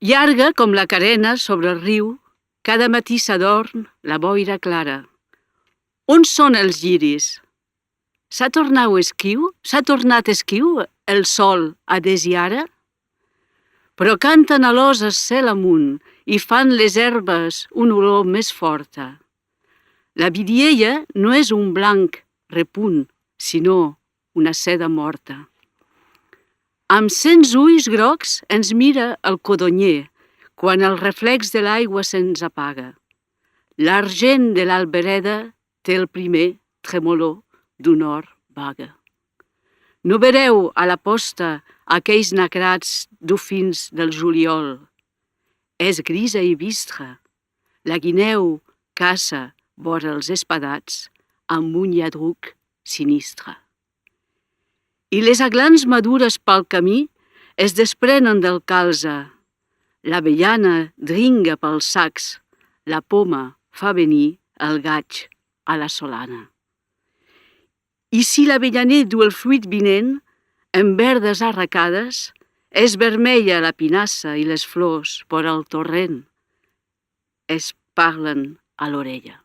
Llarga com la carena sobre el riu, cada matí s'adorm la boira clara. On són els lliris? S'ha tornat esquiu el sol a desiara? Però canten aloses cel amunt i fan les herbes una olor més forta. La vidiella no és un blanc repunt, sinó una seda morta. Amb cents ulls grocs ens mira el codonyer quan el reflex de l'aigua se'ns apaga. L'argent de l'albereda té el primer tremolor d'un or vaga. No vereu a la posta aquells nacrats dofins del juliol. És grisa i vistra. La guineu caça vora els espadats amb un lladruc sinistre. I les aglans madures pel camí es desprenen del calze. L'avellana dringa pels sacs, la poma fa venir el gaig a la solana. I si l'avellaner du el fruit vinent, en verdes arracades, és vermella la pinassa i les flors vora el torrent. Es parlen a l'orella.